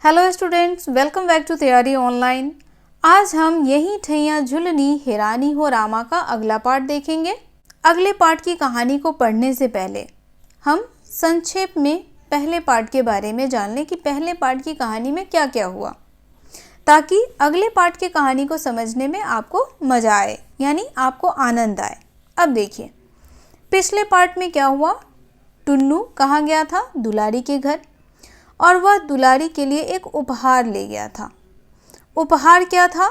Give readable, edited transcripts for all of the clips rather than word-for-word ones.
Hello students, welcome back to Taiyari online. आज हम यही ठैया झुलनी हिरानी हो रामा का अगला पार्ट देखेंगे। अगले पार्ट की कहानी को पढ़ने से पहले हम संक्षेप में पहले पार्ट के बारे में जान लें कि पहले पार्ट की कहानी में क्या क्या हुआ, ताकि अगले पार्ट की कहानी को समझने में आपको मज़ा आए, यानी आपको आनंद आए। अब देखिए पिछले पार्ट में क्या हुआ। टुन्नू कहाँ गया था? दुलारी के घर, और वह दुलारी के लिए एक उपहार ले गया था। उपहार क्या था?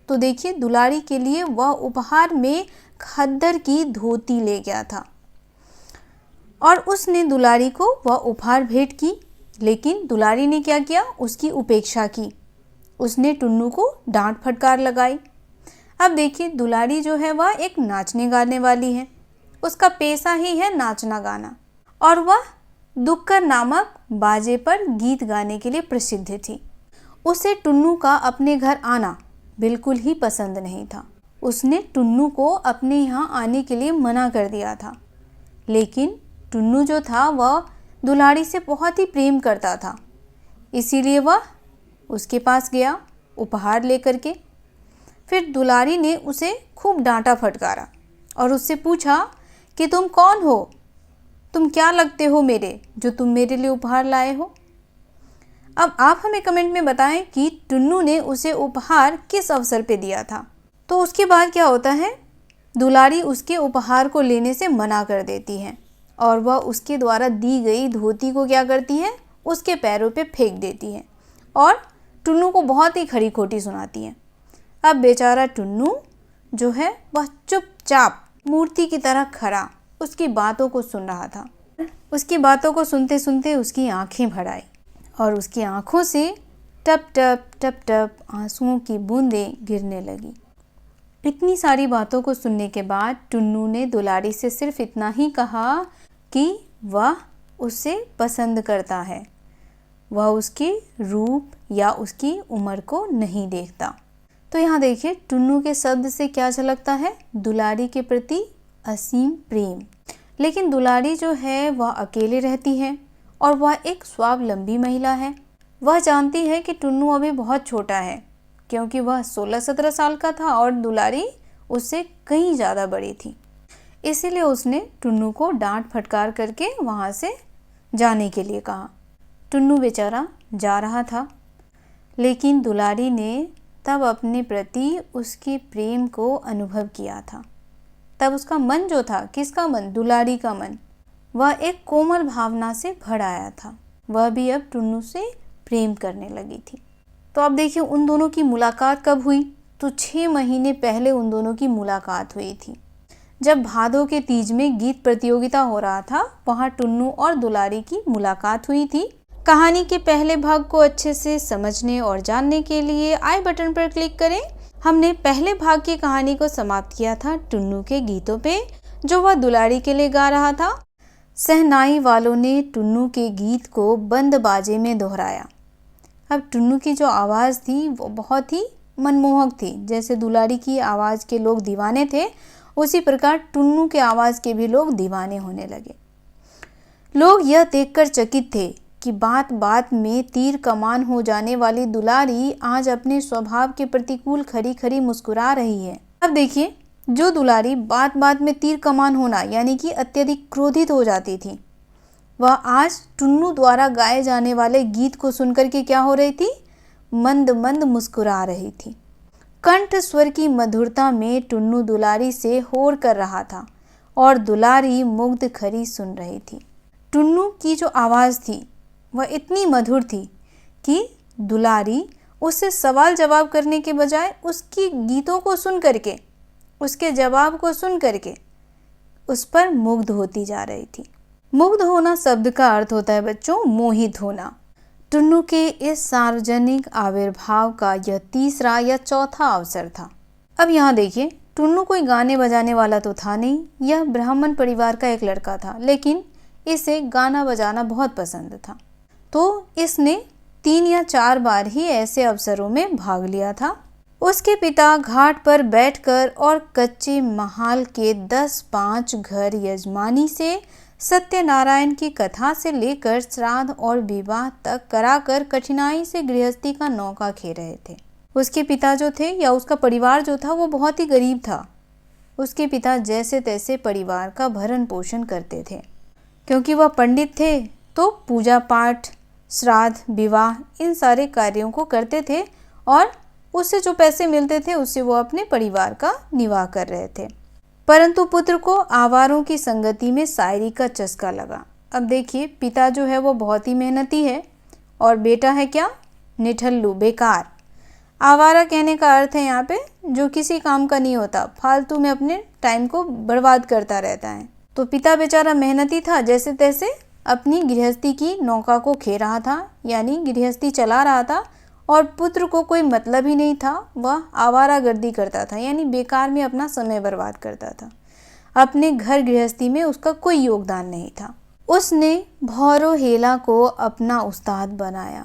तो देखिए दुलारी के लिए वह उपहार में खद्दर की धोती ले गया था और उसने दुलारी को वह उपहार भेंट की। लेकिन दुलारी ने क्या किया? उसकी उपेक्षा की। उसने टुन्नू को डांट फटकार लगाई। अब देखिए दुलारी जो है वह एक नाचने गाने वाली है, उसका पेशा ही है नाचना गाना, और वह दुक्कर नामक बाजे पर गीत गाने के लिए प्रसिद्ध थी। उसे टुन्नू का अपने घर आना बिल्कुल ही पसंद नहीं था। उसने टुन्नू को अपने यहाँ आने के लिए मना कर दिया था। लेकिन टुन्नू जो था वह दुलारी से बहुत ही प्रेम करता था, इसीलिए वह उसके पास गया उपहार लेकर के। फिर दुलारी ने उसे खूब डांटा फटकारा और उससे पूछा कि तुम कौन हो? तुम क्या लगते हो मेरे, जो तुम मेरे लिए उपहार लाए हो? अब आप हमें कमेंट में बताएं कि टुन्नू ने उसे उपहार किस अवसर पे दिया था। तो उसके बाद क्या होता है, दुलारी उसके उपहार को लेने से मना कर देती है और वह उसके द्वारा दी गई धोती को क्या करती है? उसके पैरों पे फेंक देती है और टुन्नू को बहुत ही खरी खोटी सुनाती है। अब बेचारा टुन्नू जो है वह चुपचाप मूर्ति की तरह खड़ा उसकी बातों को सुन रहा था। उसकी बातों को सुनते सुनते उसकी आंखें भर आई और उसकी आंखों से टप टप टप टप आंसुओं की बूंदें गिरने लगी। इतनी सारी बातों को सुनने के बाद टुन्नू ने दुलारी से सिर्फ इतना ही कहा कि वह उसे पसंद करता है, वह उसके रूप या उसकी उम्र को नहीं देखता। तो यहाँ देखिए टुन्नू के शब्द से क्या झलकता है? दुलारी के प्रति असीम प्रेम। लेकिन दुलारी जो है वह अकेले रहती है और वह एक स्वावलंबी महिला है। वह जानती है कि टुन्नू अभी बहुत छोटा है, क्योंकि वह 16-17 साल का था और दुलारी उससे कहीं ज़्यादा बड़ी थी। इसीलिए उसने टुन्नू को डांट फटकार करके वहाँ से जाने के लिए कहा। टुन्नू बेचारा जा रहा था, लेकिन दुलारी ने तब अपने प्रति उसके प्रेम को अनुभव किया था। तब उसका मन जो था, किसका मन? दुलारी का मन, वह एक कोमल भावना से भर आया था। वह भी अब टुन्नू से प्रेम करने लगी थी। तो अब देखिए उन दोनों की मुलाकात कब हुई? तो 6 महीने पहले उन दोनों की मुलाकात हुई थी, जब भादों के तीज में गीत प्रतियोगिता हो रहा था। वहाँ टुन्नू और दुलारी की मुलाकात हुई थी। कहानी के पहले भाग को अच्छे से समझने और जानने के लिए आई बटन पर क्लिक करें। हमने पहले भाग की कहानी को समाप्त किया था टुन्नू के गीतों पे, जो वह दुलारी के लिए गा रहा था। सहनाई वालों ने टुन्नू के गीत को बंद बाजे में दोहराया। अब टुन्नू की जो आवाज़ थी वो बहुत ही मनमोहक थी। जैसे दुलारी की आवाज़ के लोग दीवाने थे, उसी प्रकार टुन्नू के आवाज़ के भी लोग दीवाने होने लगे। लोग यह देखकर चकित थे कि बात बात में तीर कमान हो जाने वाली दुलारी आज अपने स्वभाव के प्रतिकूल खरी खरी मुस्कुरा रही है। अब देखिए जो दुलारी बात बात में तीर कमान होना यानी कि अत्यधिक क्रोधित हो जाती थी, वह आज टुन्नू द्वारा गाए जाने वाले गीत को सुनकर के क्या हो रही थी? मंद मंद मुस्कुरा रही थी। कंठ स्वर की मधुरता में टुन्नू दुलारी से होड़ कर रहा था और दुलारी मुग्ध खरी सुन रही थी। टुन्नू की जो आवाज़ थी वह इतनी मधुर थी कि दुलारी उससे सवाल जवाब करने के बजाय उसकी गीतों को सुन करके, उसके जवाब को सुन करके उस पर मुग्ध होती जा रही थी। मुग्ध होना शब्द का अर्थ होता है बच्चों मोहित होना। टुन्नू के इस सार्वजनिक आविर्भाव का यह तीसरा या चौथा अवसर था। अब यहाँ देखिए टुन्नू कोई गाने बजाने वाला तो था नहीं, यह ब्राह्मण परिवार का एक लड़का था, लेकिन इसे गाना बजाना बहुत पसंद था। तो इसने 3 या 4 बार ही ऐसे अवसरों में भाग लिया था। उसके पिता घाट पर बैठकर और कच्चे महाल के 10-5 घर यजमानी से सत्यनारायण की कथा से लेकर श्राद्ध और विवाह तक कराकर कठिनाई से गृहस्थी का नौका खे रहे थे। उसके पिता जो थे या उसका परिवार जो था वो बहुत ही गरीब था। उसके पिता जैसे तैसे परिवार का भरण पोषण करते थे। क्योंकि वह पंडित थे तो पूजा पाठ, श्राद्ध, विवाह इन सारे कार्यों को करते थे और उससे जो पैसे मिलते थे उससे वो अपने परिवार का निर्वाह कर रहे थे। परंतु पुत्र को आवारों की संगति में शायरी का चस्का लगा। अब देखिए, पिता जो है वो बहुत ही मेहनती है और बेटा है क्या, निठल्लू, बेकार। आवारा कहने का अर्थ है यहाँ पे जो किसी काम का नहीं होता, फालतू में अपने टाइम को बर्बाद करता रहता है। तो पिता बेचारा मेहनती था, जैसे तैसे अपनी गृहस्थी की नौका को खे रहा था, यानी गृहस्थी चला रहा था। और पुत्र को कोई मतलब ही नहीं था, वह आवारागर्दी करता था, यानी बेकार में अपना समय बर्बाद करता था। अपने घर गृहस्थी में उसका कोई योगदान नहीं था। उसने भौरो हेला को अपना उस्ताद बनाया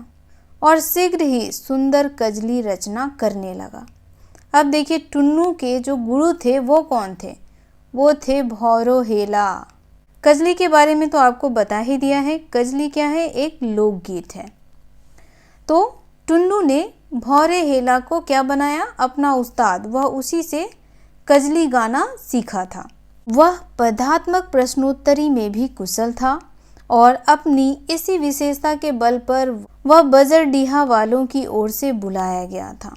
और शीघ्र ही सुंदर कजली रचना करने लगा। अब देखिए, टुन्नू के जो गुरु थे वो कौन थे, वो थे भौरो हेला। कजली के बारे में तो आपको बता ही दिया है। कजली क्या है, एक लोकगीत है। तो टुन्नू ने भौरे हेला को क्या बनाया, अपना उस्ताद। वह उसी से कजली गाना सीखा था। वह पदात्मक प्रश्नोत्तरी में भी कुशल था और अपनी इसी विशेषता के बल पर वह बजरडीहा वालों की ओर से बुलाया गया था।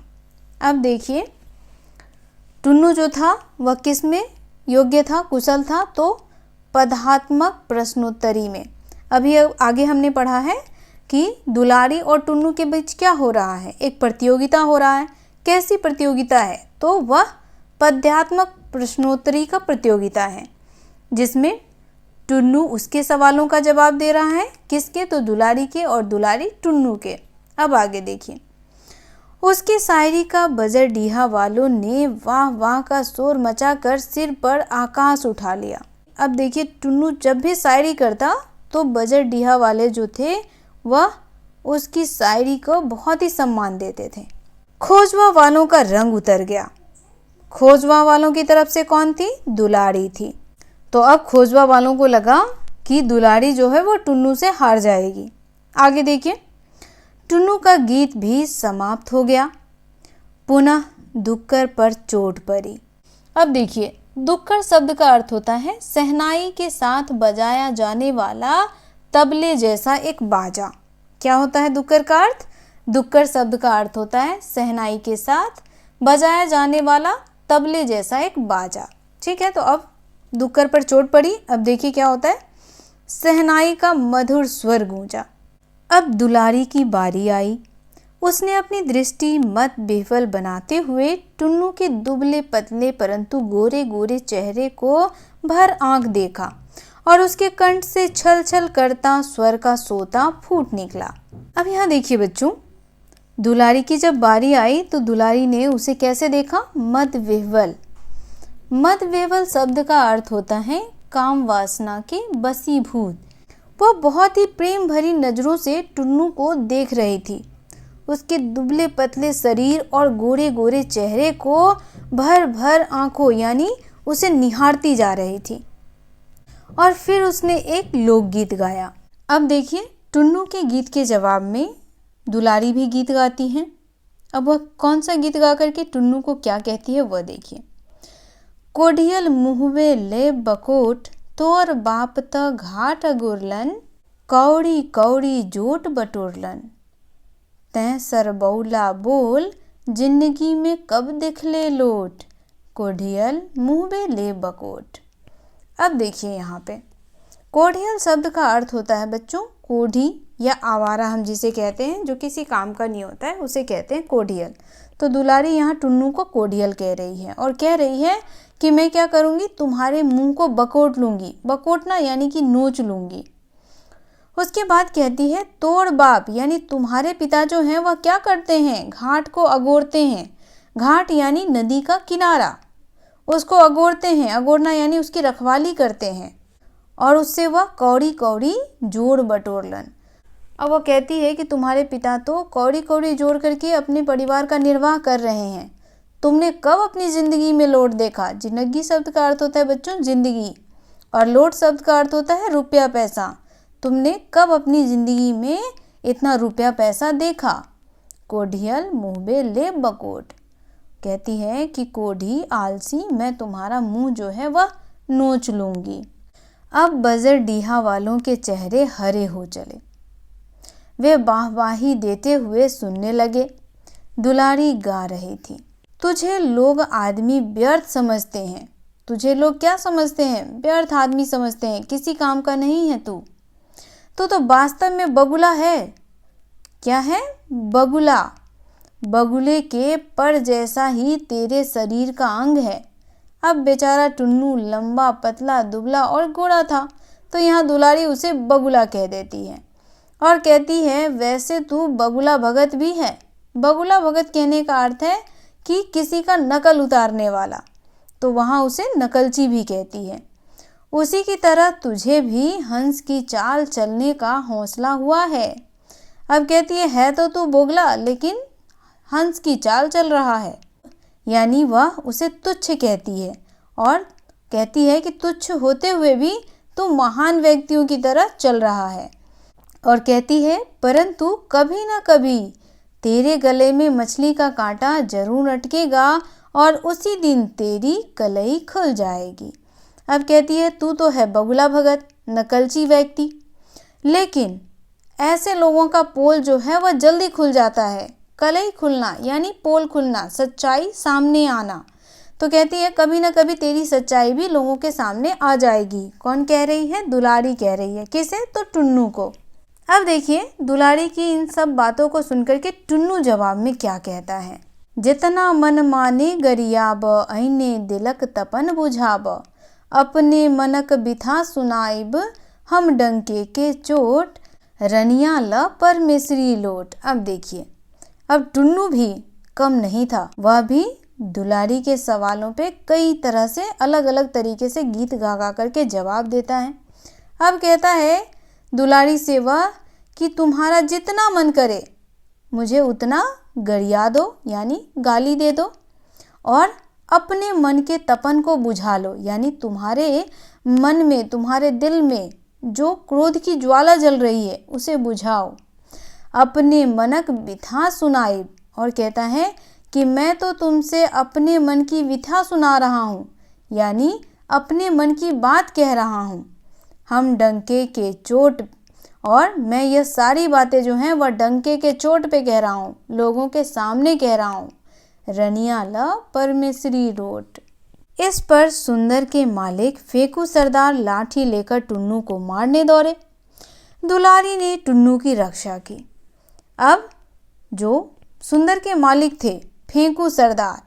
अब देखिए, टुन्नू जो था वह किस में योग्य था, कुशल था, तो पदात्मक प्रश्नोत्तरी में। अभी आगे हमने पढ़ा है कि दुलारी और टुन्नू के बीच क्या हो रहा है, एक प्रतियोगिता हो रहा है। कैसी प्रतियोगिता है, तो वह पद्यात्मक प्रश्नोत्तरी का प्रतियोगिता है, जिसमें टुन्नू उसके सवालों का जवाब दे रहा है। किसके, तो दुलारी के, और दुलारी टुन्नू के। अब आगे देखिए, उसकी शायरी का बजरडीहा वालों ने वाह वाह का शोर मचाकर सिर पर आकाश उठा लिया। अब देखिए, टुन्नू जब भी शायरी करता तो बजरडीहा वाले जो थे वह उसकी शायरी को बहुत ही सम्मान देते थे। खोजवा वालों का रंग उतर गया। खोजवा वालों की तरफ से कौन थी, दुलारी थी। तो अब खोजवा वालों को लगा कि दुलारी जो है वो टुन्नू से हार जाएगी। आगे देखिए, टुन्नू का गीत भी समाप्त हो गया। पुनः दुक्कर पर चोट पड़ी। अब देखिए, दुक्कर शब्द का अर्थ होता है शहनाई के साथ बजाया जाने वाला तबले जैसा एक बाजा। क्या होता है दुक्कर का अर्थ? दुक्कर शब्द का अर्थ होता है शहनाई के साथ बजाया जाने वाला तबले जैसा एक बाजा। ठीक है, तो अब दुक्कर पर चोट पड़ी। अब देखिए क्या होता है, शहनाई का मधुर स्वर गूंजा। अब दुलारी की बारी आई। उसने अपनी दृष्टि मत बेवल बनाते हुए टुन्नू के दुबले पतले परंतु गोरे गोरे चेहरे को भर आंख देखा और उसके कंठ से छल छल करता स्वर का सोता फूट निकला। अब यहाँ देखिए बच्चों, दुलारी की जब बारी आई तो दुलारी ने उसे कैसे देखा, मद विह्वल। मद विह्वल शब्द का अर्थ होता है काम वासना के बसीभूत। वह बहुत ही प्रेम भरी नजरों से टुन्नू को देख रही थी। उसके दुबले पतले शरीर और गोरे गोरे चेहरे को भर भर आंखों यानी उसे निहारती जा रही थी। और फिर उसने एक लोकगीत गाया। अब देखिए, टुन्नू के गीत के जवाब में दुलारी भी गीत गाती हैं। अब वह कौन सा गीत गा करके टुन्नू को क्या कहती है वह देखिए। कोढ़ियल मुहबे ले बकोट तोर बाप त घाट अगुरलन, कौड़ी कौड़ी जोट बटोरलन, तैं सरबौला बोल जिंदगी में कब दिखले लोट, कोढ़ियल मुहबे ले बकोट। अब देखिए यहाँ पे कोढ़ियल शब्द का अर्थ होता है बच्चों कोढ़ी या आवारा, हम जिसे कहते हैं जो किसी काम का नहीं होता है उसे कहते हैं कोढ़ियल। तो दुलारी यहाँ टुन्नू को कोढ़ियल कह रही है और कह रही है कि मैं क्या करूँगी, तुम्हारे मुंह को बकोट लूँगी। बकोटना यानी कि नोच लूँगी। उसके बाद कहती है तोड़ बाप, यानी तुम्हारे पिता जो हैं वह क्या करते हैं, घाट को अगोरते हैं। घाट यानी नदी का किनारा, उसको अगोरते हैं। अगोरना यानी उसकी रखवाली करते हैं। और उससे वह कौड़ी कौड़ी जोड़ बटोरलन। अब वह कहती है कि तुम्हारे पिता तो कौड़ी कौड़ी जोड़ करके अपने परिवार का निर्वाह कर रहे हैं। तुमने कब अपनी ज़िंदगी में लौट देखा। जिंदगी शब्द का अर्थ होता है बच्चों जिंदगी। और लोट शब्द का अर्थ होता है रुपया पैसा। तुमने कब अपनी जिंदगी में इतना रुपया पैसा देखा। कोढ़ियल मुँहबे ले बकोट, कहती है कि कोढ़ी आलसी, मैं तुम्हारा मुंह जो है वह नोच लूंगी। अब बजर डीहा वालों के चेहरे हरे हो चले। वे वाहवाही देते हुए सुनने लगे। दुलारी गा रही थी, तुझे लोग आदमी व्यर्थ समझते हैं। तुझे लोग क्या समझते हैं? व्यर्थ आदमी समझते हैं, किसी काम का नहीं है तू। तो वास्तव में बगुला है। क्या है? बगुला। बगुले के पर जैसा ही तेरे शरीर का अंग है। अब बेचारा टुन्नू लंबा पतला दुबला और गोरा था, तो यहाँ दुलारी उसे बगुला कह देती है और कहती है वैसे तू बगुला भगत भी है। बगुला भगत कहने का अर्थ है कि किसी का नकल उतारने वाला, तो वहाँ उसे नकलची भी कहती है। उसी की तरह तुझे भी हंस की चाल चलने का हौसला हुआ है। अब कहती है तो तू बोगला, लेकिन हंस की चाल चल रहा है, यानी वह उसे तुच्छ कहती है और कहती है कि तुच्छ होते हुए भी तू महान व्यक्तियों की तरह चल रहा है। और कहती है परंतु कभी ना कभी तेरे गले में मछली का कांटा जरूर अटकेगा और उसी दिन तेरी कलई खुल जाएगी। अब कहती है तू तो है बगुला भगत, नकलची व्यक्ति, लेकिन ऐसे लोगों का पोल जो है वह जल्दी खुल जाता है। कलई खुलना यानी पोल खुलना, सच्चाई सामने आना। तो कहती है कभी ना कभी तेरी सच्चाई भी लोगों के सामने आ जाएगी। कौन कह रही है? दुलारी कह रही है। किसे? तो टुन्नू को। अब देखिए दुलारी की इन सब बातों को सुनकर के टुन्नू जवाब में क्या कहता है। जितना मन माने गरियाब, ऐने दिलक तपन बुझाब, अपने मनक बिथा सुनाइब, हम डंके के चोट, रनिया ल परमेश्वरी लोट। अब देखिए, अब टुन्नू भी कम नहीं था, वह भी दुलारी के सवालों पे कई तरह से अलग अलग तरीके से गीत गा गा करके जवाब देता है। अब कहता है दुलारी से वह कि तुम्हारा जितना मन करे मुझे उतना गरिया दो, यानी गाली दे दो, और अपने मन के तपन को बुझा लो, यानी तुम्हारे मन में, तुम्हारे दिल में जो क्रोध की ज्वाला जल रही है उसे बुझाओ। अपने मनक बिथा सुनाइब, और कहता है कि मैं तो तुमसे अपने मन की विथा सुना रहा हूँ, यानी अपने मन की बात कह रहा हूँ। हम डंके के चोट, और मैं ये सारी बातें जो हैं वह डंके के चोट पे कह रहा हूँ, लोगों के सामने कह रहा हूँ। रनिया ल परमेश्वरी रोट। इस पर सुंदर के मालिक फेकू सरदार लाठी लेकर टुन्नू को मारने दौड़े। दुलारी ने टुन्नू की रक्षा की। अब जो सुंदर के मालिक थे फेंकू सरदार,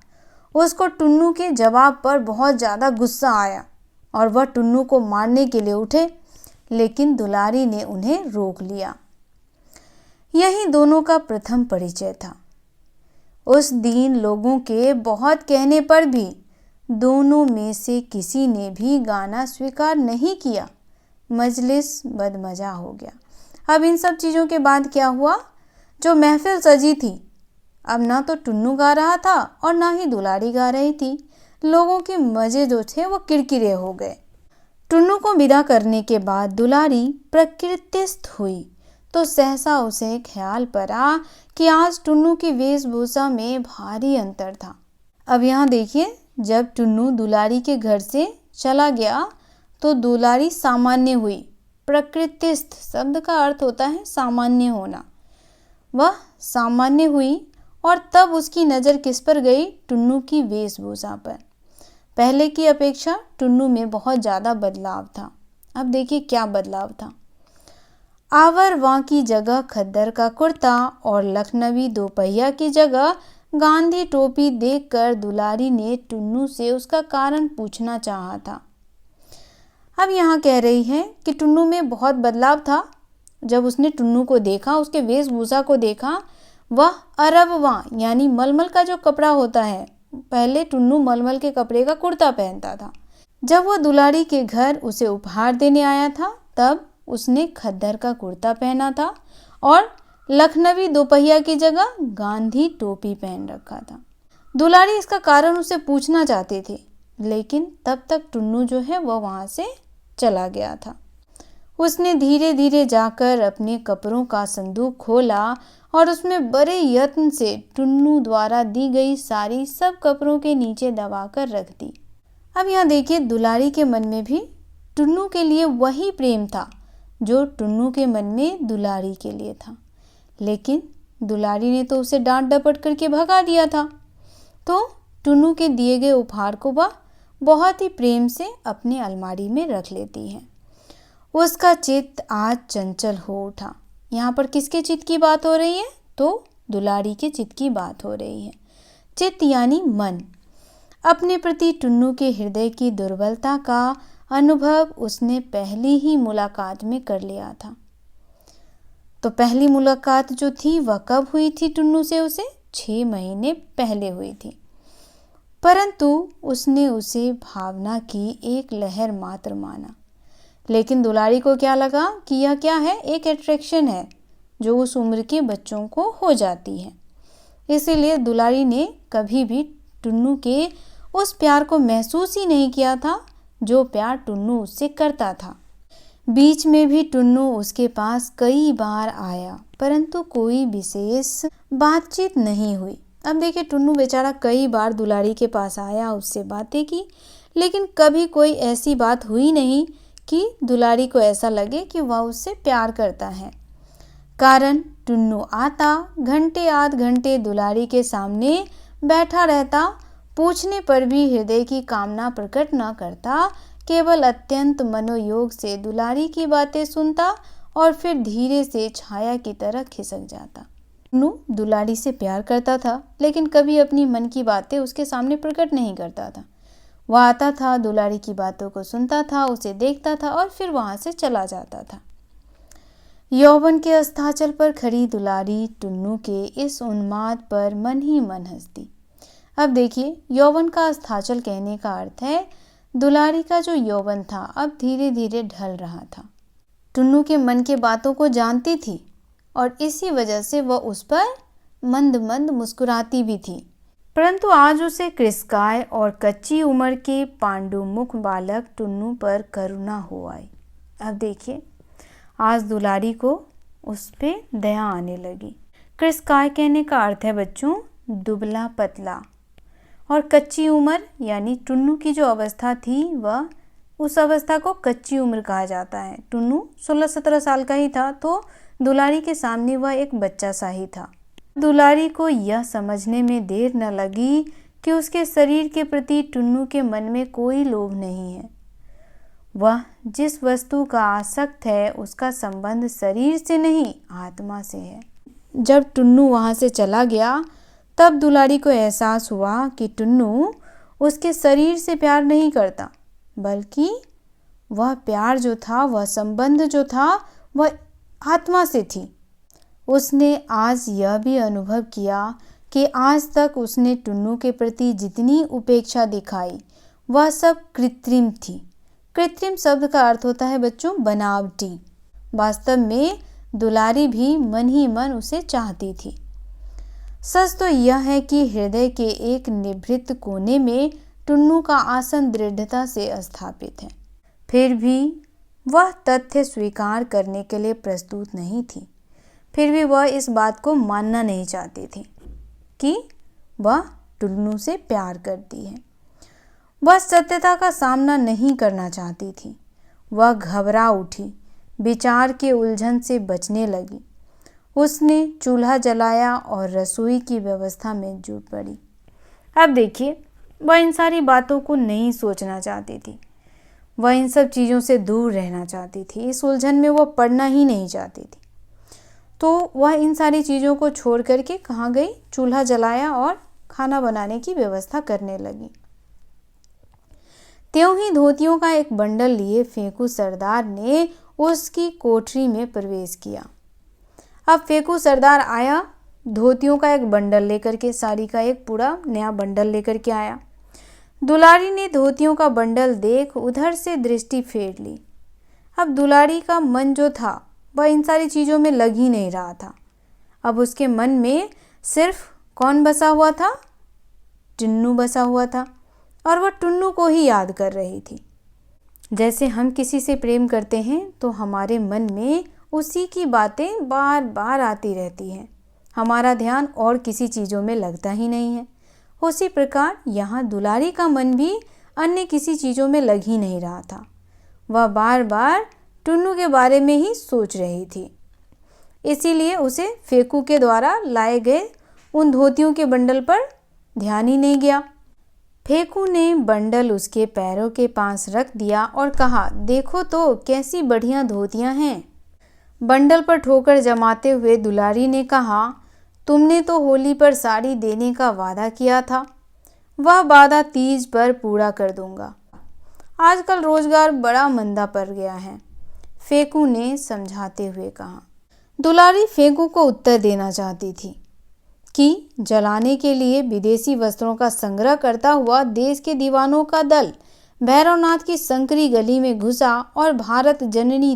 उसको टुन्नू के जवाब पर बहुत ज़्यादा गुस्सा आया और वह टुन्नू को मारने के लिए उठे, लेकिन दुलारी ने उन्हें रोक लिया। यही दोनों का प्रथम परिचय था। उस दिन लोगों के बहुत कहने पर भी दोनों में से किसी ने भी गाना स्वीकार नहीं किया। मजलिस बदमजा हो गया। अब इन सब चीज़ों के बाद क्या हुआ? जो महफिल सजी थी, अब ना तो टुन्नू गा रहा था और ना ही दुलारी गा रही थी। लोगों के मज़े जो थे वो किरकिरे हो गए। टुन्नू को विदा करने के बाद दुलारी प्रकृतिस्थ हुई तो सहसा उसे ख्याल पड़ा कि आज टुन्नू की वेशभूषा में भारी अंतर था। अब यहाँ देखिए, जब टुन्नू दुलारी के घर से चला गया तो दुलारी सामान्य हुई। प्रकृतिस्थ शब्द का अर्थ होता है सामान्य होना। वह सामान्य हुई और तब उसकी नज़र किस पर गई? टुन्नू की वेशभूषा पर। पहले की अपेक्षा टुन्नू में बहुत ज़्यादा बदलाव था। अब देखिए क्या बदलाव था। आवर वां की जगह खद्दर का कुर्ता और लखनवी दोपहिया की जगह गांधी टोपी देखकर दुलारी ने टुन्नू से उसका कारण पूछना चाहा था। अब यहाँ कह रही है कि टुन्नू में बहुत बदलाव था। जब उसने टुन्नू को देखा, उसके वेशभूषा को देखा, वह अरबवां यानी मलमल का जो कपड़ा होता है, पहले टुन्नू मलमल के कपड़े का कुर्ता पहनता था। जब वह दुलारी के घर उसे उपहार देने आया था तब उसने खद्दर का कुर्ता पहना था और लखनवी दोपहिया की जगह गांधी टोपी पहन रखा था। दुलारी इसका कारण उसे पूछना चाहते थे, लेकिन तब तक टुन्नू जो है वह वहाँ से चला गया था। उसने धीरे धीरे जाकर अपने कपड़ों का संदूक खोला और उसमें बड़े यत्न से टुन्नू द्वारा दी गई साड़ी सब कपड़ों के नीचे दबाकर रख दी। अब यहाँ देखिए, दुलारी के मन में भी टुन्नू के लिए वही प्रेम था जो टुन्नू के मन में दुलारी के लिए था, लेकिन दुलारी ने तो उसे डांट डपट करके भगा दिया था। तो टुन्नू के दिए गए उपहार को वह बहुत ही प्रेम से अपनी अलमारी में रख लेती है। उसका चित्त आज चंचल हो उठा। यहाँ पर किसके चित्त की बात हो रही है? तो दुलारी के चित्त की बात हो रही है। चित्त यानी मन। अपने प्रति टुन्नू के हृदय की दुर्बलता का अनुभव उसने पहली ही मुलाकात में कर लिया था। तो पहली मुलाकात जो थी वह कब हुई थी टुन्नू से? उसे 6 महीने पहले हुई थी, परंतु उसने उसे भावना की एक लहर मात्र माना। लेकिन दुलारी को क्या लगा कि यह क्या है? एक अट्रैक्शन है जो उस उम्र के बच्चों को हो जाती है। इसीलिए दुलारी ने कभी भी टुन्नू के उस प्यार को महसूस ही नहीं किया था जो प्यार टुन्नू उससे करता था। बीच में भी टुन्नू उसके पास कई बार आया, परंतु कोई विशेष बातचीत नहीं हुई। अब देखिए, टुन्नू बेचारा कई बार दुलारी के पास आया, उससे बातें की, लेकिन कभी कोई ऐसी बात हुई नहीं कि दुलारी को ऐसा लगे कि वह उससे प्यार करता है। कारण टुन्नू आता, घंटे आध घंटे दुलारी के सामने बैठा रहता, पूछने पर भी हृदय की कामना प्रकट न करता, केवल अत्यंत मनोयोग से दुलारी की बातें सुनता और फिर धीरे से छाया की तरह खिसक जाता। टुन्नू दुलारी से प्यार करता था, लेकिन कभी अपनी मन की बातें उसके सामने प्रकट नहीं करता था। वह आता था, दुलारी की बातों को सुनता था, उसे देखता था और फिर वहां से चला जाता था। यौवन के अस्ताचल पर खड़ी दुलारी टुन्नू के इस उन्माद पर मन ही मन हंसती। अब देखिए, यौवन का अस्ताचल कहने का अर्थ है दुलारी का जो यौवन था अब धीरे धीरे ढल रहा था। टुन्नू के मन के बातों को जानती थी और इसी वजह से वह उस पर मंद मंद मुस्कुराती भी थी। परंतु आज उसे कृषकाय और कच्ची उम्र के पांडुमुख बालक टुन्नू पर करुणा हो आई। अब देखिए, आज दुलारी को उस पे दया आने लगी। कृषकाय कहने का अर्थ है बच्चों दुबला पतला, और कच्ची उम्र यानी टुन्नू की जो अवस्था थी वह उस अवस्था को कच्ची उम्र कहा जाता है। टुन्नू 16-17 साल का ही था, तो दुलारी के सामने वह एक बच्चा सा ही था। दुलारी को यह समझने में देर न लगी कि उसके शरीर के प्रति टुन्नू के मन में कोई लोभ नहीं है। वह जिस वस्तु का आसक्त है उसका संबंध शरीर से नहीं आत्मा से है। जब टुन्नू वहाँ से चला गया तब दुलारी को एहसास हुआ कि टुन्नू उसके शरीर से प्यार नहीं करता, बल्कि वह प्यार जो था, वह संबंध जो था, वह आत्मा से थी। उसने आज यह भी अनुभव किया कि आज तक उसने टुन्नू के प्रति जितनी उपेक्षा दिखाई वह सब कृत्रिम थी। कृत्रिम शब्द का अर्थ होता है बच्चों बनावटी। वास्तव में दुलारी भी मन ही मन उसे चाहती थी। सच तो यह है कि हृदय के एक निभृत कोने में टुन्नू का आसन दृढ़ता से स्थापित है। फिर भी वह तथ्य स्वीकार करने के लिए प्रस्तुत नहीं थी। फिर भी वह इस बात को मानना नहीं चाहती थी कि वह टुन्नू से प्यार करती है। वह सत्यता का सामना नहीं करना चाहती थी। वह घबरा उठी, विचार के उलझन से बचने लगी। उसने चूल्हा जलाया और रसोई की व्यवस्था में जुट पड़ी। अब देखिए, वह इन सारी बातों को नहीं सोचना चाहती थी। वह इन सब चीज़ों से दूर रहना चाहती थी। इस उलझन में वह पड़ना ही नहीं चाहती थी। तो वह इन सारी चीज़ों को छोड़ करके कहाँ गई? चूल्हा जलाया और खाना बनाने की व्यवस्था करने लगी। त्यों ही धोतियों का एक बंडल लिए फेंकू सरदार ने उसकी कोठरी में प्रवेश किया। अब फेंकू सरदार आया, धोतियों का एक बंडल लेकर के, साड़ी का एक पूरा नया बंडल लेकर के आया। दुलारी ने धोतियों का बंडल देख उधर से दृष्टि फेर ली। अब दुलारी का मन जो था वह इन सारी चीज़ों में लग ही नहीं रहा था। अब उसके मन में सिर्फ कौन बसा हुआ था? टुन्नू बसा हुआ था, और वह टुन्नू को ही याद कर रही थी। जैसे हम किसी से प्रेम करते हैं तो हमारे मन में उसी की बातें बार बार आती रहती हैं, हमारा ध्यान और किसी चीज़ों में लगता ही नहीं है। उसी प्रकार यहाँ दुलारी का मन भी अन्य किसी चीज़ों में लग ही नहीं रहा था। वह बार बार टुन्नू के बारे में ही सोच रही थी। इसीलिए उसे फेकू के द्वारा लाए गए उन धोतियों के बंडल पर ध्यान ही नहीं गया। फेकू ने बंडल उसके पैरों के पास रख दिया और कहा, देखो तो कैसी बढ़िया धोतियां हैं। बंडल पर ठोकर जमाते हुए दुलारी ने कहा, तुमने तो होली पर साड़ी देने का वादा किया था, वह वादा तीज पर पूरा कर दूंगा। आजकल रोजगार बड़ा मंदा पड़ गया है, फेकू ने समझाते हुए कहा। दुलारी फेकू को उत्तर देना चाहती थी कि जलाने के लिए विदेशी वस्त्रों का संग्रह करता हुआ देश के दीवानों का दल भैरवनाथ की संकरी गली में घुसा और भारत जननी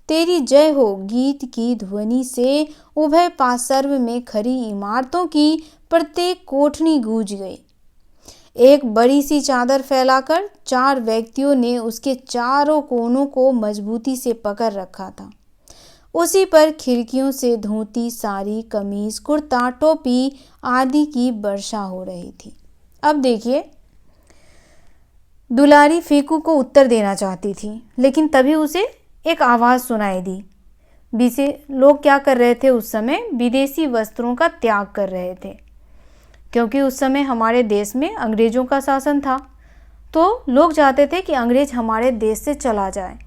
तेरी जय हो गीत की ध्वनि से उभय पार्श्व में खड़ी इमारतों की प्रत्येक कोठरी गूंज गई। एक बड़ी सी चादर फैलाकर 4 व्यक्तियों ने उसके चारों कोनों को मजबूती से पकड़ रखा था। उसी पर खिड़कियों से धोती, साड़ी, कमीज, कुर्ता, टोपी आदि की वर्षा हो रही थी। अब देखिए, दुलारी फेकू को उत्तर देना चाहती थी, लेकिन तभी उसे एक आवाज़ सुनाई दी। लोग क्या कर रहे थे उस समय? विदेशी वस्त्रों का त्याग कर रहे थे, क्योंकि उस समय हमारे देश में अंग्रेजों का शासन था। तो लोग चाहते थे कि अंग्रेज हमारे देश से चला जाए,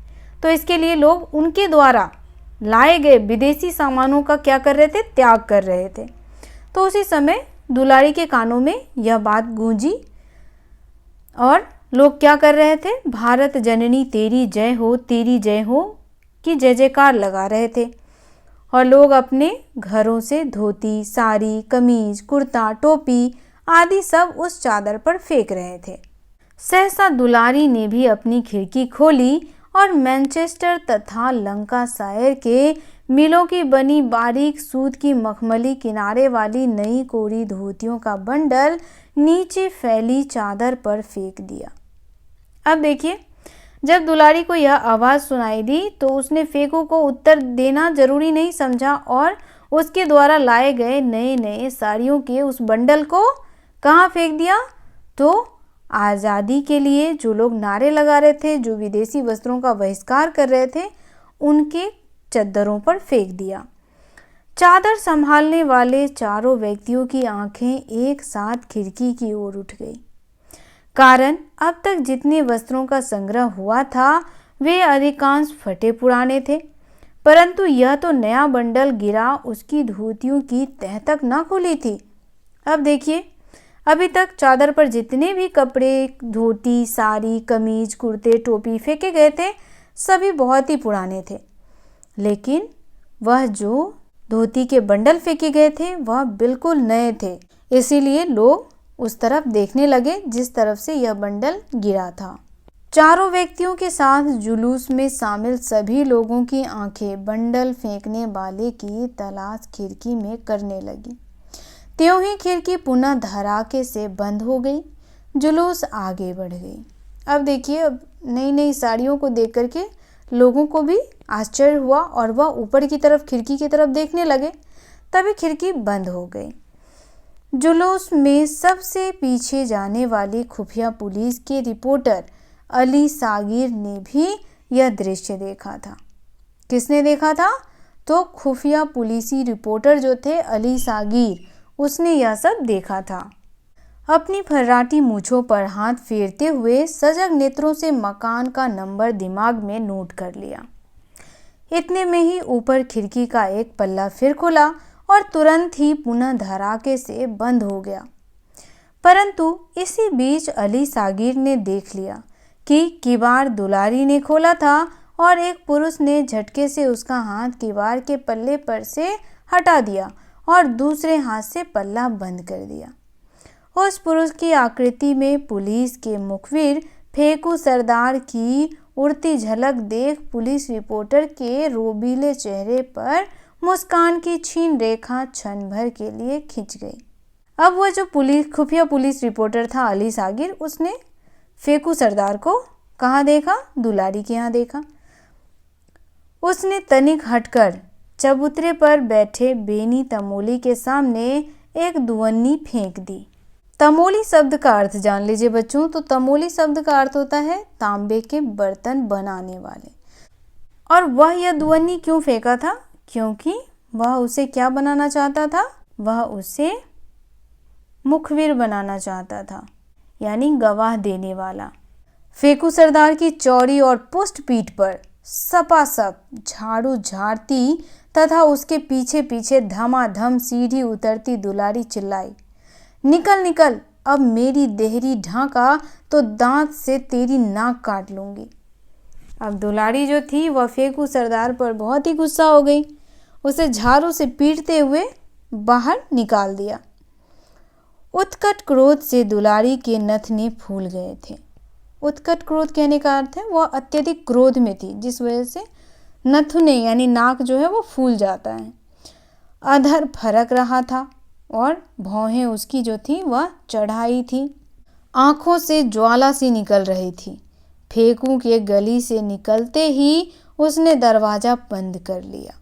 तो इसके लिए लोग उनके द्वारा लाए गए विदेशी सामानों का क्या कर रहे थे? त्याग कर रहे थे। तो उसी समय दुलारी के कानों में यह बात गूंजी और लोग क्या कर रहे थे? भारत जननी तेरी जय हो की जय जयकार लगा रहे थे और लोग अपने घरों से धोती, साड़ी, कमीज, कुर्ता, टोपी आदि सब उस चादर पर फेंक रहे थे। सहसा दुलारी ने भी अपनी खिड़की खोली और मैनचेस्टर तथा लंकाशायर के मिलों की बनी बारीक सूत की मखमली किनारे वाली नई कोरी धोतियों का बंडल नीचे फैली चादर पर फेंक दिया। अब देखिए, जब दुलारी को यह आवाज़ सुनाई दी तो उसने फेकू को उत्तर देना जरूरी नहीं समझा और उसके द्वारा लाए गए नए नए साड़ियों के उस बंडल को कहाँ फेंक दिया? तो आज़ादी के लिए जो लोग नारे लगा रहे थे, जो विदेशी वस्त्रों का बहिष्कार कर रहे थे, उनके चद्दरों पर फेंक दिया। चादर संभालने वाले चारों व्यक्तियों की आंखें एक साथ खिड़की की ओर उठ गई। कारण अब तक जितने वस्त्रों का संग्रह हुआ था वे अधिकांश फटे पुराने थे, परंतु यह तो नया बंडल गिरा उसकी धोतियों की तह तक न खुली थी। अब देखिए, अभी तक चादर पर जितने भी कपड़े, धोती, साड़ी, कमीज, कुर्ते, टोपी फेंके गए थे, सभी बहुत ही पुराने थे, लेकिन वह जो धोती के बंडल फेंके गए थे वह बिल्कुल नए थे। इसीलिए लोग उस तरफ देखने लगे जिस तरफ से यह बंडल गिरा था। चारों व्यक्तियों के साथ जुलूस में शामिल सभी लोगों की आंखें बंडल फेंकने वाले की तलाश खिड़की में करने लगी। त्यों ही खिड़की पुनः धड़ाके से बंद हो गई। जुलूस आगे बढ़ गई। अब देखिए, अब नई नई साड़ियों को देख करके लोगों को भी आश्चर्य हुआ और वह ऊपर की तरफ खिड़की की तरफ देखने लगे। तभी खिड़की बंद हो गई। जुलूस में सबसे पीछे जाने वाली खुफिया पुलिस के रिपोर्टर अली सागिर ने भी यह दृश्य देखा था। किसने देखा था? तो खुफिया पुलिसी रिपोर्टर जो थे अली सागिर, उसने यह सब देखा था। अपनी फर्राटी मूंछों पर हाथ फेरते हुए सजग नेत्रों से मकान का नंबर दिमाग में नोट कर लिया। इतने में ही ऊपर खिड़की का एक पल्ला फिर खुला और तुरंत ही पुनः धड़ाके से बंद हो गया। परंतु इसी बीच अली सागिर ने देख लिया कि किवाड़ दुलारी ने खोला था और एक पुरुष ने झटके से उसका हाथ किवाड़ के पल्ले पर से हटा दिया और दूसरे हाथ से पल्ला बंद कर दिया। उस पुरुष की आकृति में पुलिस के मुखबिर फेकू सरदार की उड़ती झलक देख पुलिस रिपोर्टर के रोबीले चेहरे पर मुस्कान की क्षीण रेखा क्षण भर के लिए खिंच गई। अब वह जो खुफिया पुलिस रिपोर्टर था अली सागिर, उसने फेकू सरदार को कहाँ देखा? दुलारी के यहाँ देखा। उसने तनिक हटकर चबूतरे पर बैठे बेनी तमोली के सामने एक दुवन्नी फेंक दी। तमोली शब्द का अर्थ जान लीजिए बच्चों। तो तमोली शब्द का अर्थ होता है तांबे के बर्तन बनाने वाले। और वह यह दुवन्नी क्यों फेंका था? क्योंकि वह उसे क्या बनाना चाहता था? वह उसे मुखबिर बनाना चाहता था, यानी गवाह देने वाला। फेकू सरदार की चौड़ी और पुष्ट पीठ पर सपासप झाड़ू झाड़ती तथा उसके पीछे पीछे धमाधम सीढ़ी उतरती दुलारी चिल्लाई, निकल निकल, अब मेरी देहरी ढांका तो दांत से तेरी नाक काट लूंगी। अब दुलारी जो थी वह फेकू सरदार पर बहुत ही गुस्सा हो गई। उसे झाड़ू से पीटते हुए बाहर निकाल दिया। उत्कट क्रोध से दुलारी के नथने फूल गए थे। उत्कट क्रोध कहने का अर्थ है वह अत्यधिक क्रोध में थी, जिस वजह से नथुने यानी नाक जो है वो फूल जाता है। अधर फरक रहा था और भौहें उसकी जो थी वह चढ़ाई थी। आंखों से ज्वाला सी निकल रही थी। फेकू के गली से निकलते ही उसने दरवाजा बंद कर लिया।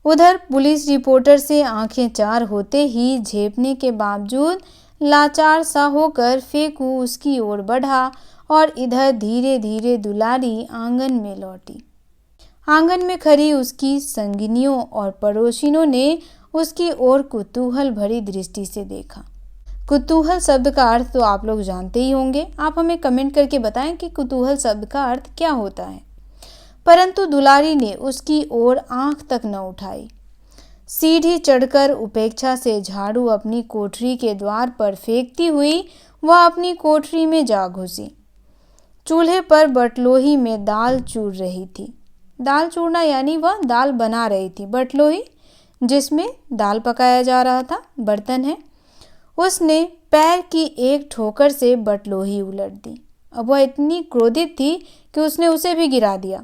उधर पुलिस रिपोर्टर से आंखें चार होते ही झेपने के बावजूद लाचार सा होकर फेकू उसकी ओर बढ़ा और इधर धीरे धीरे दुलारी आंगन में लौटी। आंगन में खड़ी उसकी संगिनियों और पड़ोसिनों ने उसकी ओर कुतूहल भरी दृष्टि से देखा। कुतूहल शब्द का अर्थ तो आप लोग जानते ही होंगे। आप हमें कमेंट करके बताएं कि कुतूहल शब्द का अर्थ क्या होता है। परंतु दुलारी ने उसकी ओर आंख तक न उठाई। सीढ़ी चढ़कर उपेक्षा से झाड़ू अपनी कोठरी के द्वार पर फेंकती हुई वह अपनी कोठरी में जा घुसी। चूल्हे पर बटलोही में दाल चूर रही थी। दाल चूरना यानी वह दाल बना रही थी। बटलोही जिसमें दाल पकाया जा रहा था, बर्तन है। उसने पैर की एक ठोकर से बटलोही उलट दी। अब वह इतनी क्रोधित थी कि उसने उसे भी गिरा दिया।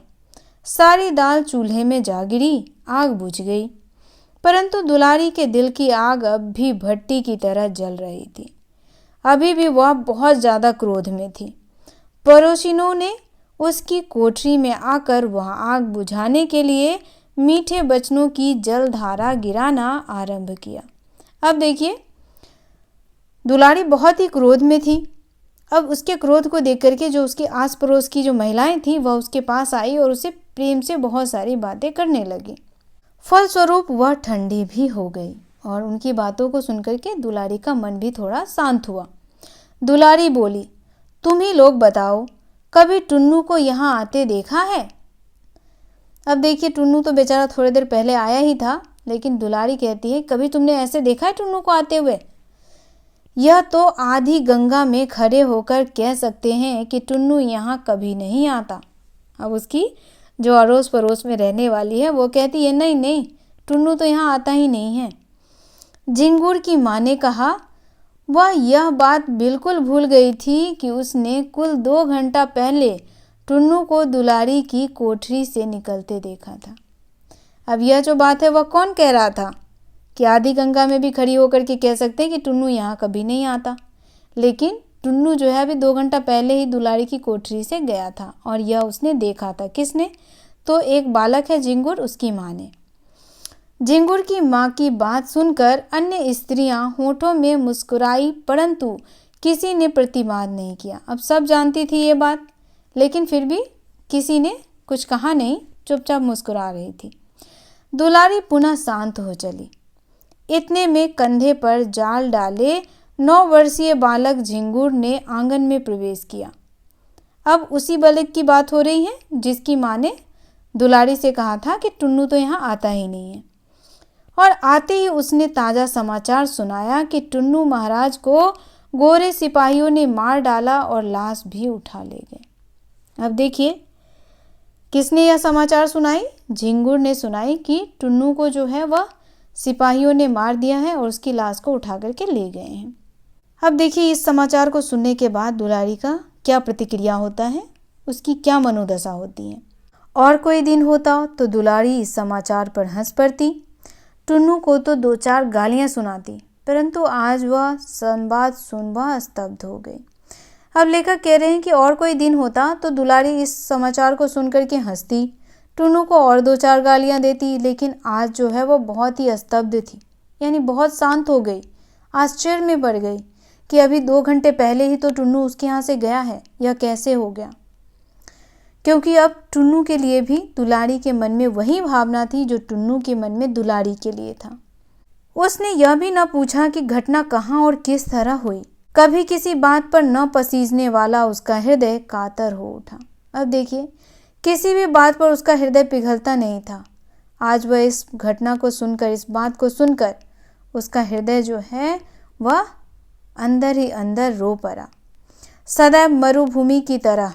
सारी दाल चूल्हे में जा गिरी, आग बुझ गई। परंतु दुलारी के दिल की आग अब भी भट्टी की तरह जल रही थी। अभी भी वह बहुत ज़्यादा क्रोध में थी। पड़ोसिनों ने उसकी कोठरी में आकर वह आग बुझाने के लिए मीठे बचनों की जलधारा गिराना आरंभ किया। अब देखिए, दुलारी बहुत ही क्रोध में थी। अब उसके क्रोध को देख करके जो उसके आस पड़ोस की जो महिलाएं थीं वह उसके पास आई और उसे प्रेम से बहुत सारी बातें करने लगी। फलस्वरूप वह ठंडी भी हो गई और उनकी बातों को सुनकर के दुलारी का मन भी थोड़ा शांत हुआ। दुलारी बोली, तुम ही लोग बताओ, कभी टुन्नू को यहाँ आते देखा है? अब देखिए, टुन्नू तो बेचारा थोड़ी देर पहले आया ही था, लेकिन दुलारी कहती है, कभी तुमने ऐसे देखा है टुन्नू को आते हुए? यह तो आधी गंगा में खड़े होकर कह सकते हैं कि टुन्नू यहाँ कभी नहीं आता। अब उसकी जो अड़ोस पड़ोस में रहने वाली है वो कहती है, नहीं नहीं, टुन्नू तो यहाँ आता ही नहीं है। झिंगुर की माँ ने कहा, वह यह बात बिल्कुल भूल गई थी कि उसने कुल 2 घंटा पहले टुन्नू को दुलारी की कोठरी से निकलते देखा था। अब यह जो बात है वह कौन कह रहा था कि आधी गंगा में भी खड़ी होकर के कह सकते हैं कि टुन्नू यहाँ कभी नहीं आता। लेकिन टुन्नू जो है अभी 2 घंटा पहले ही दुलारी की कोठरी से गया था और यह उसने देखा था। किसने? तो एक बालक है झिंगुर, उसकी माँ ने। झिंगुर की माँ की बात सुनकर अन्य स्त्रियां होठों में मुस्कुराई, परंतु किसी ने प्रतिवाद नहीं किया। अब सब जानती थी ये बात, लेकिन फिर भी किसी ने कुछ कहा नहीं, चुपचाप मुस्कुरा रही थी। दुलारी पुनः शांत हो चली। इतने में कंधे पर जाल डाले 9 वर्षीय बालक झिंगुर ने आंगन में प्रवेश किया। अब उसी बालक की बात हो रही है जिसकी माँ ने दुलारी से कहा था कि टुन्नू तो यहाँ आता ही नहीं है। और आते ही उसने ताज़ा समाचार सुनाया कि टुन्नू महाराज को गोरे सिपाहियों ने मार डाला और लाश भी उठा ले गए। अब देखिए, किसने यह समाचार सुनाई? झिंगुर ने सुनाई कि टुन्नू को जो है वह सिपाहियों ने मार दिया है और उसकी लाश को उठा करके ले गए हैं। अब देखिए, इस समाचार को सुनने के बाद दुलारी का क्या प्रतिक्रिया होता है, उसकी क्या मनोदशा होती है। और कोई दिन होता तो दुलारी इस समाचार पर हंस पड़ती, टुन्नू को तो 2-4 गालियां सुनाती, परंतु आज वह संवाद सुन वह स्तब्ध हो गई। अब लेखक कह रहे हैं कि और कोई दिन होता तो दुलारी इस समाचार को सुनकर के हंसती, टुन्नू को और 2-4 गालियां देती, लेकिन आज जो है वो बहुत ही स्तब्ध थी, यानी बहुत शांत हो गई। आश्चर्य में पड़ गई कि अभी 2 घंटे पहले ही तो टुन्नू उसके यहाँ से गया है, यह कैसे हो गया। क्योंकि अब टुन्नू के लिए भी दुलारी के मन में वही भावना थी जो टुन्नू के मन में दुलारी के लिए था। उसने यह भी न पूछा कि घटना कहाँ और किस तरह हुई। कभी किसी बात पर न पसीजने वाला उसका हृदय कातर हो उठा। अब देखिए, किसी भी बात पर उसका हृदय पिघलता नहीं था। आज वह इस घटना को सुनकर, इस बात को सुनकर उसका हृदय जो है वह अंदर ही अंदर रो पड़ा। सदैव मरुभूमि की तरह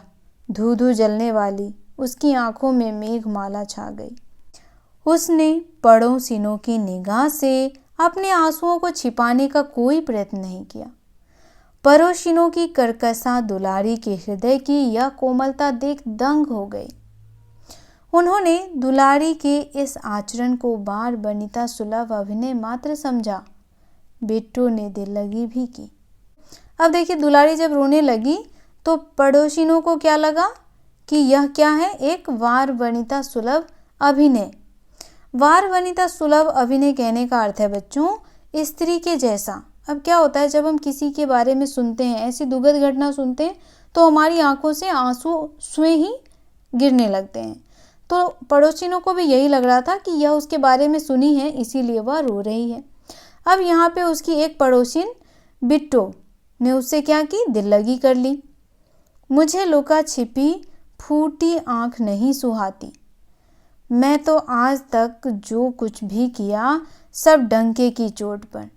धू धू जलने वाली उसकी आंखों में मेघमाला छा गई। उसने पड़ोसिनों की निगाह से अपने आंसुओं को छिपाने का कोई प्रयत्न नहीं किया। पड़ोसिनों की कर्कशा दुलारी के हृदय की यह कोमलता देख दंग हो गई। उन्होंने दुलारी के इस आचरण को बार बनिता सुलभ अभिनय मात्र समझा। बिट्टू ने दिल लगी भी की। अब देखिए, दुलारी जब रोने लगी तो पड़ोसिनों को क्या लगा कि यह क्या है, एक वार वनिता सुलभ अभिनय। वार वनिता सुलभ अभिनय कहने का अर्थ है बच्चों स्त्री के जैसा। अब क्या होता है, जब हम किसी के बारे में सुनते हैं, ऐसी दुखद घटना सुनते हैं, तो हमारी आंखों से आंसू स्वयं ही गिरने लगते हैं। तो पड़ोसिनों को भी यही लग रहा था कि यह उसके बारे में सुनी है, इसीलिए वह रो रही है। अब यहाँ पे उसकी एक पड़ोसिन बिट्टो ने उससे क्या की, दिल लगी कर ली। मुझे लुका छिपी फूटी आंख नहीं सुहाती। मैं तो आज तक जो कुछ भी किया सब डंके की चोट पर,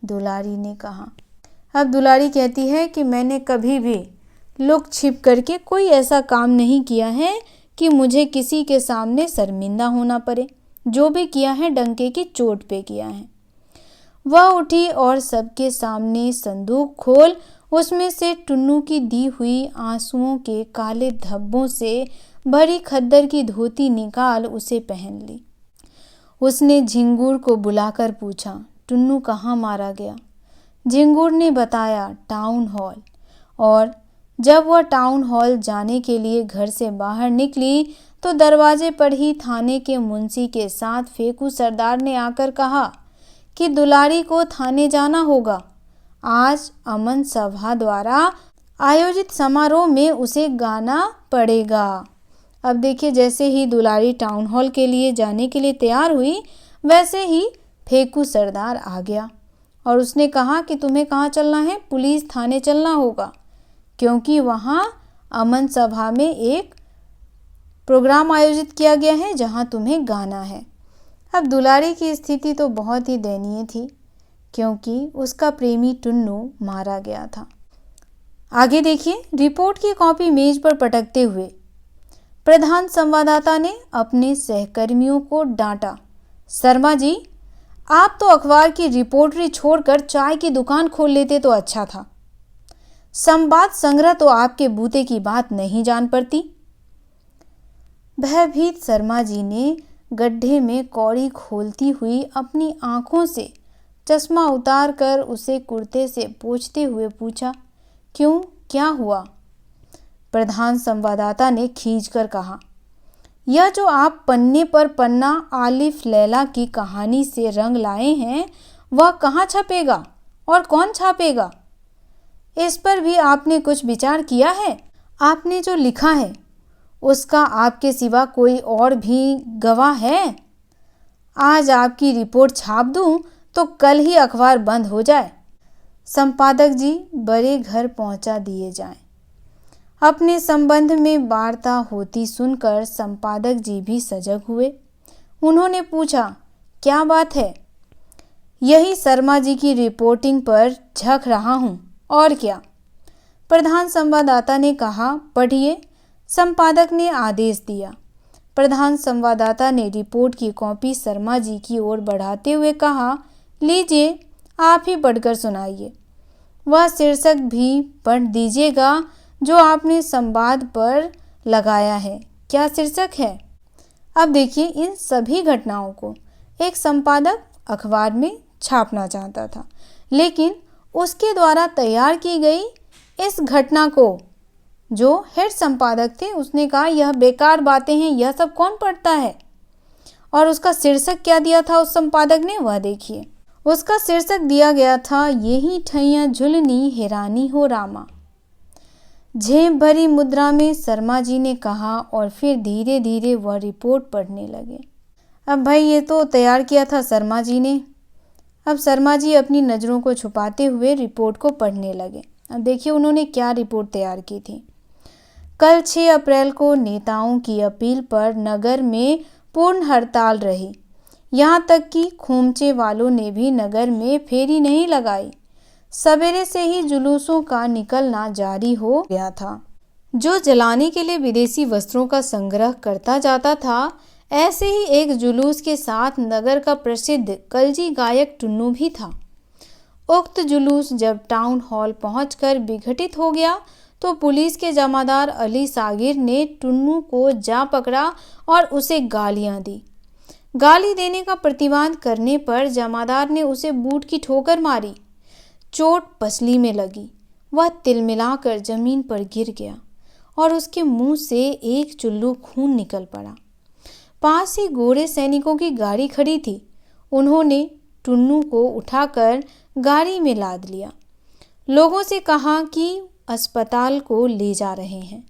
दुलारी ने कहा। अब दुलारी कहती है कि मैंने कभी भी लुक छिप करके कोई ऐसा काम नहीं किया है कि मुझे किसी के सामने शर्मिंदा होना पड़े। जो भी किया है डंके की चोट पे किया है। वह उठी और सबके सामने संदूक खोल उसमें से टुन्नू की दी हुई आंसुओं के काले धब्बों से भरी खद्दर की धोती निकाल उसे पहन ली। उसने झिंगूर को बुलाकर पूछा, टुन्नू कहाँ मारा गया? झिंगूर ने बताया, टाउन हॉल। और जब वह टाउन हॉल जाने के लिए घर से बाहर निकली तो दरवाजे पर ही थाने के मुंशी के साथ फेकू सरदार ने आकर कहा कि दुलारी को थाने जाना होगा। आज अमन सभा द्वारा आयोजित समारोह में उसे गाना पड़ेगा। अब देखिए, जैसे ही दुलारी टाउन हॉल के लिए जाने के लिए तैयार हुई, वैसे ही फेकू सरदार आ गया और उसने कहा कि तुम्हें कहाँ चलना है? पुलिस थाने चलना होगा, क्योंकि वहाँ अमन सभा में एक प्रोग्राम आयोजित किया गया है जहाँ तुम्हें गाना है। अब दुलारी की स्थिति तो बहुत ही दयनीय थी, क्योंकि उसका प्रेमी टुन्नू मारा गया था। आगे देखिए, रिपोर्ट की कॉपी मेज पर पटकते हुए प्रधान संवाददाता ने अपने सहकर्मियों को डांटा, शर्मा जी, आप तो अखबार की रिपोर्टरी छोड़कर चाय की दुकान खोल लेते तो अच्छा था। संवाद संग्रह तो आपके बूते की बात नहीं जान पड़ती। भयभीत शर्मा जी ने गड्ढे में कौड़ी खोलती हुई अपनी आंखों से चश्मा उतार कर उसे कुर्ते से पोंछते हुए पूछा, क्यों, क्या हुआ? प्रधान संवाददाता ने खींचकर कहा, यह जो आप पन्ने पर पन्ना आलिफ लैला की कहानी से रंग लाए हैं, वह कहाँ छपेगा और कौन छापेगा? इस पर भी आपने कुछ विचार किया है? आपने जो लिखा है उसका आपके सिवा कोई और भी गवाह है? आज आपकी रिपोर्ट छाप दूं तो कल ही अखबार बंद हो जाए। संपादक जी, बड़े घर पहुंचा दिए जाएं। अपने संबंध में वार्ता होती सुनकर संपादक जी भी सजग हुए। उन्होंने पूछा, क्या बात है? यही शर्मा जी की रिपोर्टिंग पर झक रहा हूँ, और क्या? प्रधान संवाददाता ने कहा, पढ़िए। संपादक ने आदेश दिया। प्रधान संवाददाता ने रिपोर्ट की कॉपी शर्मा जी की ओर बढ़ाते हुए कहा, लीजिए, आप ही पढ़कर सुनाइए। वह शीर्षक भी पढ़ दीजिएगा जो आपने संवाद पर लगाया है। क्या शीर्षक है? अब देखिए, इन सभी घटनाओं को एक संपादक अखबार में छापना चाहता था, लेकिन उसके द्वारा तैयार की गई इस घटना को जो हेड संपादक थे उसने कहा यह बेकार बातें हैं, यह सब कौन पढ़ता है। और उसका शीर्षक क्या दिया था उस संपादक ने, वह देखिए। उसका शीर्षक दिया गया था यही ठैया झुलनी हैरानी हो रामा। झेप भरी मुद्रा में शर्मा जी ने कहा और फिर धीरे धीरे वह रिपोर्ट पढ़ने लगे। अब भाई ये तो तैयार किया था शर्मा जी ने। अब शर्मा जी अपनी नज़रों को छुपाते हुए रिपोर्ट को पढ़ने लगे। अब देखिए उन्होंने क्या रिपोर्ट तैयार की थी। कल 6 अप्रैल को नेताओं की अपील पर नगर में पूर्ण हड़ताल रही। यहाँ तक कि खोमचे वालों ने भी नगर में फेरी नहीं लगाई। सवेरे से ही जुलूसों का निकलना जारी हो गया था। जो जलाने के लिए विदेशी वस्त्रों का संग्रह करता जाता था, ऐसे ही एक जुलूस के साथ नगर का प्रसिद्ध कलजी गायक टुन्नू भी था। उक्त जुलूस जब टाउन हॉल पहुंचकर विघटित हो गया तो पुलिस के जमादार अली सागिर ने टुन्नू को जा पकड़ा और उसे गालियां दी। गाली देने का प्रतिवाद करने पर जमादार ने उसे बूट की ठोकर मारी। चोट पसली में लगी। वह तिलमिलाकर जमीन पर गिर गया और उसके मुंह से एक चुल्लू खून निकल पड़ा। पास ही गोरे सैनिकों की गाड़ी खड़ी थी। उन्होंने टुन्नू को उठाकर गाड़ी में लाद लिया। लोगों से कहा कि अस्पताल को ले जा रहे हैं,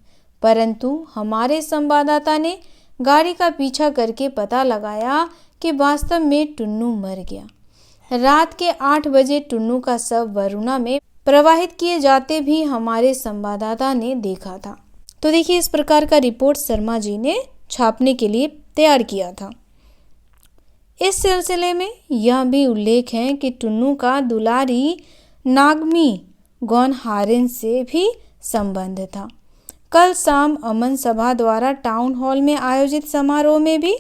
परंतु हमारे संवाददाता ने गाड़ी का पीछा करके पता लगाया कि वास्तव में टुन्नू मर गया। रात के 8 बजे टुन्नू का शव वरुणा में प्रवाहित किए जाते भी हमारे संवाददाता ने देखा था। तो देखिए इस प्रकार का रिपोर्ट शर्मा जी ने छापने के लिए तैयार किया था। इस सिलसिले में यह भी उल्लेख है कि टुन्नू का दुलारी नागमी गौनहारिन से भी संबंध था। कल शाम अमन सभा द्वारा टाउन हॉल में आयोजित समारोह में भी,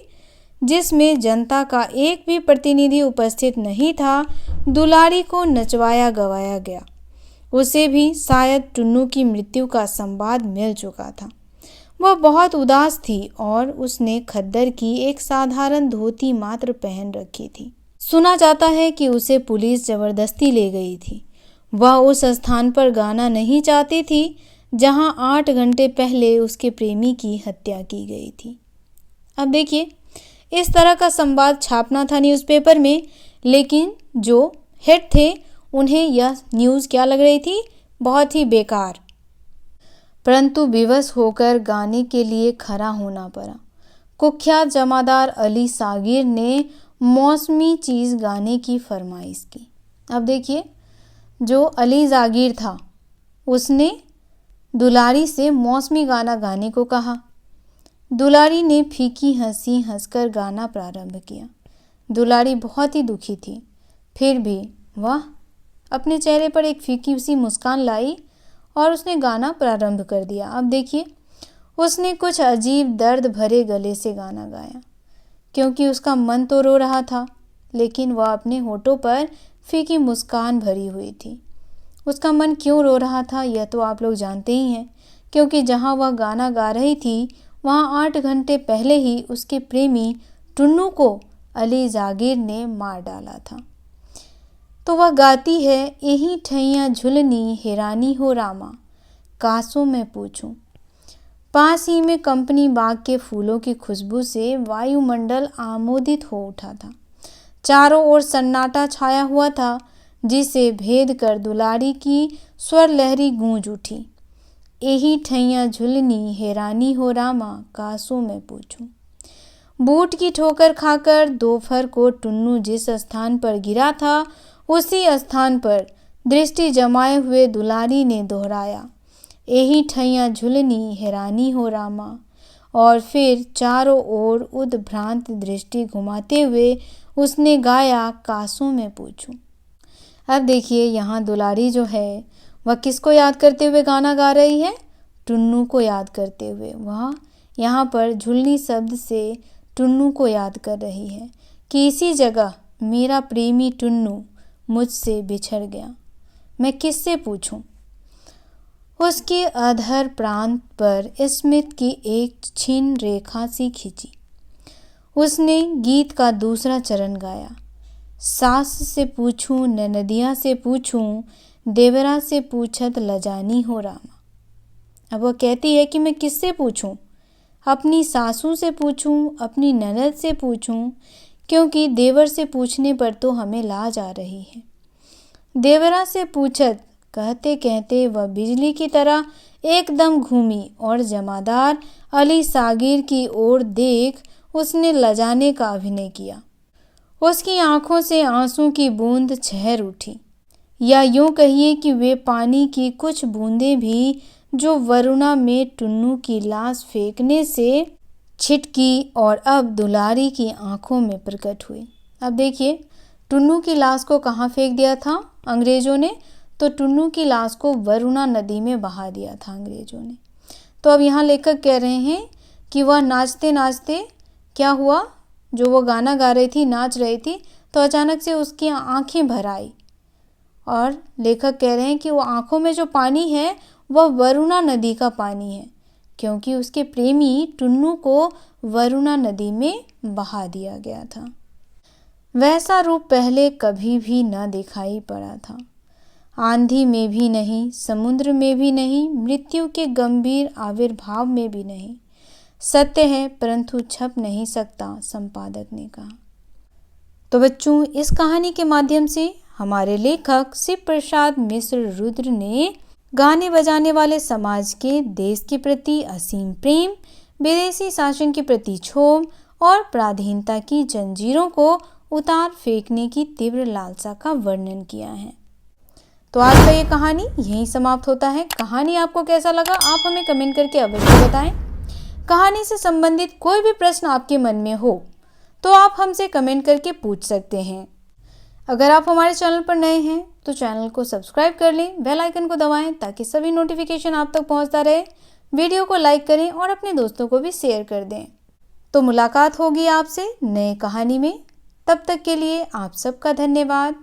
जिसमें जनता का एक भी प्रतिनिधि उपस्थित नहीं था, दुलारी को नचवाया गवाया गया। उसे भी शायद टुन्नू की मृत्यु का संवाद मिल चुका था। वह बहुत उदास थी और उसने खद्दर की एक साधारण धोती मात्र पहन रखी थी। सुना जाता है कि उसे पुलिस जबरदस्ती ले गई थी। वह उस स्थान पर गाना नहीं चाहती थी जहां 8 घंटे पहले उसके प्रेमी की हत्या की गई थी। अब देखिए इस तरह का संवाद छापना था न्यूज़पेपर में, लेकिन जो हेड थे उन्हें यह न्यूज़ क्या लग रही थी, बहुत ही बेकार। परंतु विवश होकर गाने के लिए खड़ा होना पड़ा। कुख्यात जमादार अली सागिर ने मौसमी चीज़ गाने की फरमाइश की। अब देखिए जो अली जागीर था उसने दुलारी से मौसमी गाना गाने को कहा। दुलारी ने फीकी हंसी हंसकर गाना प्रारंभ किया। दुलारी बहुत ही दुखी थी, फिर भी वह अपने चेहरे पर एक फीकी सी मुस्कान लाई और उसने गाना प्रारंभ कर दिया। अब देखिए उसने कुछ अजीब दर्द भरे गले से गाना गाया, क्योंकि उसका मन तो रो रहा था, लेकिन वह अपने होठों पर फीकी मुस्कान भरी हुई थी। उसका मन क्यों रो रहा था यह तो आप लोग जानते ही हैं, क्योंकि जहाँ वह गाना गा रही थी वहाँ 8 घंटे पहले ही उसके प्रेमी टुन्नू को अली जागीर ने मार डाला था। तो वह गाती है यही ठैया झुलनी हैरानी हो रामा, कासों में पूछूं। पास ही में कंपनी बाग के फूलों की खुशबू से वायुमंडल आमोदित हो उठा था। चारों ओर सन्नाटा छाया हुआ था, जिसे भेद कर दुलारी की स्वर लहरी गूंज उठी। यही ठैया झुलनी हैरानी हो रामा, कासों में पूछूं। बूट की ठोकर खाकर दोपहर को टुन्नू जिस स्थान पर गिरा था उसी स्थान पर दृष्टि जमाए हुए दुलारी ने दोहराया यही ठैया झुलनी हैरानी हो रामा, और फिर चारों ओर उद्भ्रांत दृष्टि घुमाते हुए उसने गाया कासों में पूछूं। अब देखिए यहाँ दुलारी जो है वह किसको याद करते हुए गाना गा रही है, टुन्नू को याद करते हुए। वह यहाँ पर झुलनी शब्द से टुन्नू को याद कर रही है कि इसी जगह मेरा प्रेमी टुन्नू मुझसे बिछड़ गया, मैं किससे पूछूं। उसके अधर प्रांत पर स्मित की एक क्षीण रेखा सी खींची। उसने गीत का दूसरा चरण गाया। सास से पूछूं ननदिया से पूछूं, देवरा से पूछत लजानी हो रामा। अब वह कहती है कि मैं किससे पूछूं, अपनी सासू से पूछूं, अपनी ननद से पूछूं, क्योंकि देवर से पूछने पर तो हमें लाज आ रही है। देवरा से पूछत कहते कहते वह बिजली की तरह एकदम घूमी और जमादार अली सागिर की ओर देख उसने लजाने का अभिनय किया। उसकी आंखों से आंसू की बूंद छहर उठी, या यूं कहिए कि वे पानी की कुछ बूंदें भी जो वरुणा में टुन्नू की लाश फेंकने से छिटकी और अब दुलारी की आंखों में प्रकट हुई। अब देखिए, टुन्नू की लाश को कहाँ फेंक दिया था अंग्रेजों ने, तो टुन्नू की लाश को वरुणा नदी में बहा दिया था अंग्रेजों ने। तो अब यहाँ लेखक कह रहे हैं कि वह नाचते नाचते क्या हुआ, जो वो गाना गा रही थी, नाच रही थी, तो अचानक से उसकी आंखें भर आई और लेखक कह रहे हैं कि वो आंखों में जो पानी है वह वरुणा नदी का पानी है, क्योंकि उसके प्रेमी टुन्नू को वरुणा नदी में बहा दिया गया था। वैसा रूप पहले कभी भी न दिखाई पड़ा था, आंधी में भी नहीं, समुद्र में भी नहीं, मृत्यु के गंभीर आविर्भाव में भी नहीं। सत्य है परंतु छप नहीं सकता, संपादक ने कहा। तो बच्चों, इस कहानी के माध्यम से हमारे लेखक शिव प्रसाद मिश्र रुद्र ने गाने बजाने वाले समाज के देश के प्रति असीम प्रेम, विदेशी शासन के प्रति क्षोभ और पराधीनता की जंजीरों को उतार फेंकने की तीव्र लालसा का वर्णन किया है। तो आज का ये कहानी यहीं समाप्त होता है। कहानी आपको कैसा लगा आप हमें कमेंट करके अवश्य बताएं। कहानी से संबंधित कोई भी प्रश्न आपके मन में हो तो आप हमसे कमेंट करके पूछ सकते हैं। अगर आप हमारे चैनल पर नए हैं तो चैनल को सब्सक्राइब कर लें, बेल आइकन को दबाएं ताकि सभी नोटिफिकेशन आप तक पहुंचता रहे। वीडियो को लाइक करें और अपने दोस्तों को भी शेयर कर दें। तो मुलाकात होगी आपसे नए कहानी में। तब तक के लिए आप सबका धन्यवाद।